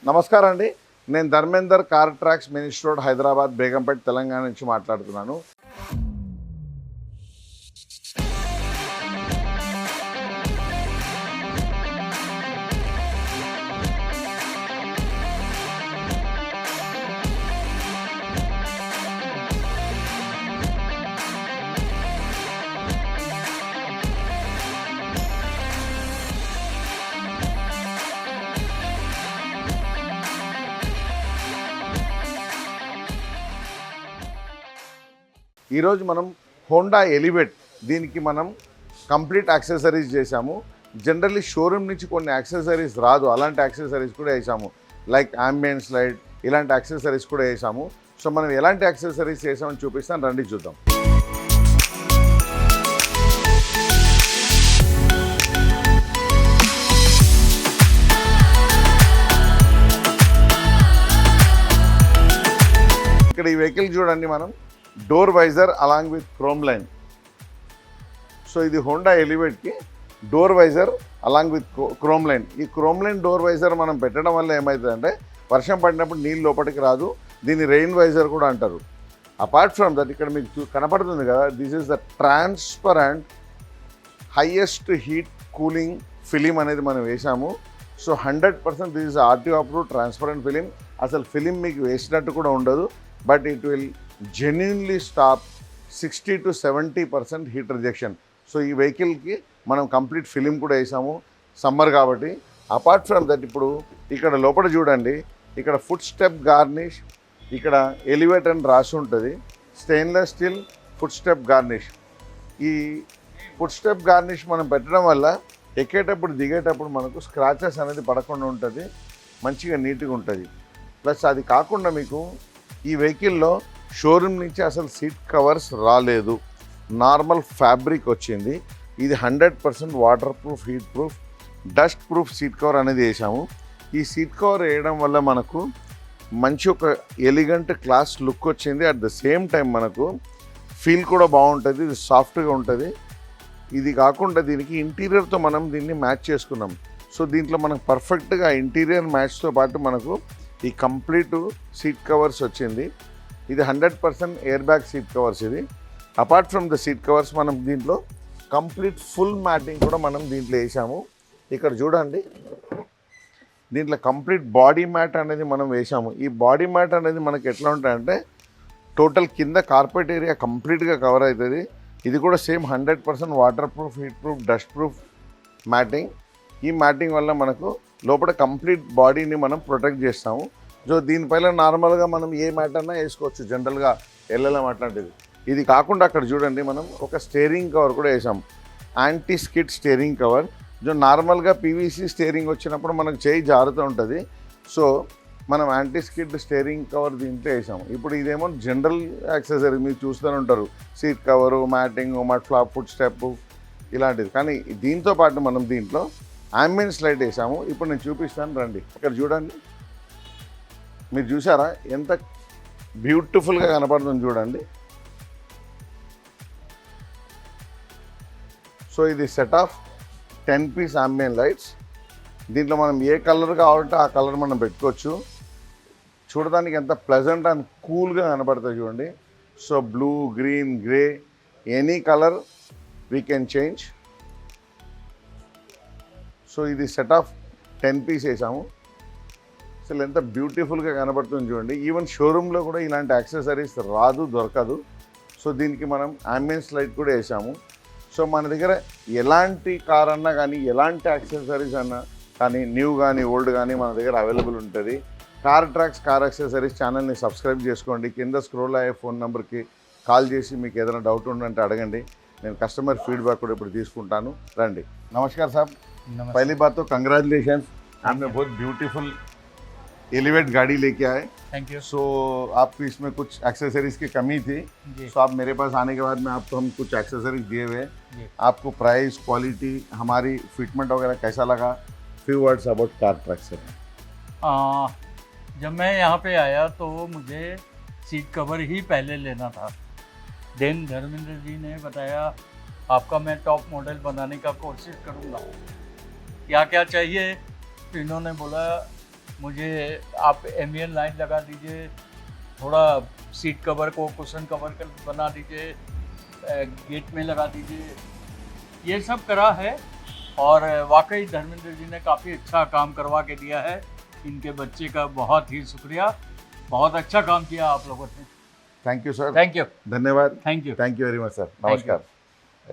నమస్కారం అండి. నేను Dharmender car tracks minister road Hyderabad Begumpet Telangana నుంచి మాట్లాడుతున్నాను. ఈరోజు మనం హోండా ఎలివేట్ దీనికి మనం కంప్లీట్ యాక్సెసరీస్ చేసాము. జనరల్లీ షోరూమ్ నుంచి కొన్ని యాక్సెసరీస్ రాదు, అలాంటి యాక్సెసరీస్ కూడా వేసాము. లైక్ అంబియన్స్ లైట్ ఇలాంటి యాక్సెసరీస్ కూడా వేసాము. సో మనం ఎలాంటి యాక్సెసరీస్ చేసామని చూపిస్తాను, రండి చూద్దాం. ఇక్కడ ఈ వెహికల్ చూడండి, మనం door visor along with chrome line. So ఇది హోండా ఎలివేట్కి door visor along with chrome line. ఈ క్రోమ్ లైన్ డోర్ వైజర్ మనం పెట్టడం వల్ల ఏమవుతుందంటే వర్షం పడినప్పుడు నీళ్ళు లోపలికి రాదు. దీన్ని రెయిన్ వైజర్ కూడా అంటారు. అపార్ట్ ఫ్రమ్ దట్ ఇక్కడ మీకు కనపడుతుంది కదా, this is the transparent highest heat cooling film అనేది మనం వేసాము. So 100% this is RTO approved transparent film. అసలు ఫిలిం మీకు వేసినట్టు కూడా ఉండదు, but it will genuinely stop 60 to 70% heat rejection. So ఈ వెహికల్కి మనం కంప్లీట్ ఫిలిం కూడా వేసాము, సమ్మర్ కాబట్టి. అపార్ట్ ఫ్రమ్ దట్ ఇప్పుడు ఇక్కడ లోపల చూడండి, ఇక్కడ ఫుట్ స్టెప్ గార్నిష్, ఇక్కడ ఎలివేట్ అని రాసి ఉంటుంది. Stainless steel foot step garnish. ఈ ఫుట్ స్టెప్ గార్నిష్ మనం పెట్టడం వల్ల ఎక్కేటప్పుడు దిగేటప్పుడు మనకు స్క్రాచెస్ అనేది పడకుండా ఉంటుంది, మంచిగా నీట్గా ఉంటుంది. ప్లస్ అది కాకుండా మీకు ఈ వెహికల్లో షోరూమ్ నుంచి అసలు సీట్ కవర్స్ రాలేదు, నార్మల్ ఫ్యాబ్రిక్ వచ్చింది. ఇది 100% water proof, heat proof, dust proof seat cover అనేది వేసాము. ఈ సీట్ కవర్ వేయడం వల్ల మనకు మంచి ఒక ఎలిగెంట్ క్లాస్ లుక్ వచ్చింది. అట్ ద సేమ్ టైం మనకు ఫీల్ కూడా బాగుంటుంది, ఇది సాఫ్ట్గా ఉంటుంది. ఇది కాకుండా దీనికి ఇంటీరియర్తో మనం దీన్ని మ్యాచ్ చేసుకున్నాం. సో దీంట్లో మనకు పర్ఫెక్ట్గా ఇంటీరియర్ మ్యాచ్తో పాటు మనకు ఈ కంప్లీట్ సీట్ కవర్స్ వచ్చింది. ఇది 100% ఎయిర్ బ్యాగ్ సీట్ కవర్స్. ఇది apart from the seat covers మనం దీంట్లో కంప్లీట్ ఫుల్ మ్యాటింగ్ కూడా మనం దీంట్లో వేసాము. ఇక్కడ చూడండి, దీంట్లో కంప్లీట్ బాడీ మ్యాట్ అనేది మనం వేసాము. ఈ బాడీ మ్యాట్ అనేది మనకి ఎట్లా ఉంటాయంటే టోటల్ కింద కార్పెట్ ఏరియా కంప్లీట్గా కవర్ అవుతుంది. ఇది కూడా same 100% water proof, heat proof, dust proof matting. ఈ మ్యాటింగ్ వల్ల మనకు లోపల కంప్లీట్ బాడీని మనం ప్రొటెక్ట్ చేస్తాము. సో దీనిపైన నార్మల్గా మనం ఏ మ్యాట్ అన్నా వేసుకోవచ్చు, జనరల్గా ఎల్ఎల్ఎం అట్లాంటిది. ఇది కాకుండా అక్కడ చూడండి, మనం ఒక స్టీరింగ్ కవర్ కూడా వేసాం, anti skid steering cover. So నార్మల్గా పీవీసీ స్టీరింగ్ వచ్చినప్పుడు మనకు చేయి జారుతూ ఉంటుంది. సో మనం యాంటీ స్కిడ్ స్టీరింగ్ కవర్ దీంట్లో వేసాము. ఇప్పుడు ఇదేమో జనరల్ యాక్సెసరీ మీరు చూస్తూనే ఉంటారు, seat cover, matting, mud flop, foot step ఇలాంటిది. కానీ దీంతో పాటు మనం దీంట్లో అంబియన్స్ లైట్ వేసాము. ఇప్పుడు నేను చూపిస్తాను, రండి. ఇక్కడ చూడండి, మీరు చూసారా ఎంత బ్యూటిఫుల్గా కనపడుతుంది చూడండి. సో ఇది set of 10 piece ambient lights. దీంట్లో మనం ఏ కలర్ కావాలంటే ఆ కలర్ మనం పెట్టుకోవచ్చు. చూడడానికి ఎంత ప్లెజెంట్ అండ్ కూల్గా కనపడుతుంది చూడండి. So blue, green, grey, any colour we can change. So ఇది సెట్ ఆఫ్ 10 పీస్ వేసాము. అసలు ఎంత బ్యూటిఫుల్గా కనబడుతుంది చూడండి. ఈవెన్ షోరూంలో కూడా ఇలాంటి యాక్సెసరీస్ రాదు, దొరకదు. సో దీనికి మనం అంబియన్స్ లైట్ కూడా వేసాము. సో మన దగ్గర ఎలాంటి కార్ అన్నా కానీ, ఎలాంటి యాక్సెసరీస్ అన్నా కానీ, న్యూ కానీ ఓల్డ్ కానీ మన దగ్గర అవైలబుల్ ఉంటుంది. కార్ ట్రాక్స్ కార్ యాక్సెసరీస్ ఛానల్ని సబ్స్క్రైబ్ చేసుకోండి. కింద స్క్రోల్ అయ్యే ఫోన్ నెంబర్కి కాల్ చేసి మీకు ఏదైనా డౌట్ ఉందంటే అడగండి. నేను కస్టమర్ ఫీడ్బ్యాక్ కూడా ఇప్పుడు తీసుకుంటాను, రండి. నమస్కార్ సార్. पहली बात तो कंग्रेचुलेशन, आपने बहुत ब्यूटीफुल एलिवेट गाड़ी लेके आए. Thank you. सो आपको इसमें कुछ एक्सेसरीज की कमी थी, सो आप मेरे पास आने के बाद में आपको हम कुछ एक्सेसरीज दिए हुए. आपको प्राइस, क्वालिटी, हमारी फिटमेंट वगैरह कैसा लगा? Few words about car track sir. जब मैं यहाँ पे आया तो मुझे सीट कवर ही पहले लेना था. देन धर्मेंद्र जी ने बताया आपका मैं टॉप मॉडल बनाने का कोशिश करूँगा, क्या क्या चाहिए. इन्होंने बोला मुझे आप एम्बियन लाइन लगा दीजिए, थोड़ा सीट कवर को कुशन कवर कर बना दीजिए, गेट में लगा दीजिए, ये सब करा है। और वाकई धर्मेंद्र जी ने काफ़ी अच्छा काम करवा के दिया है। इनके बच्चे का बहुत ही शुक्रिया, बहुत अच्छा काम किया आप लोगों ने। Thank you sir, thank you, धन्यवाद, thank you, thank you very much sir, Thank you. नमस्कार।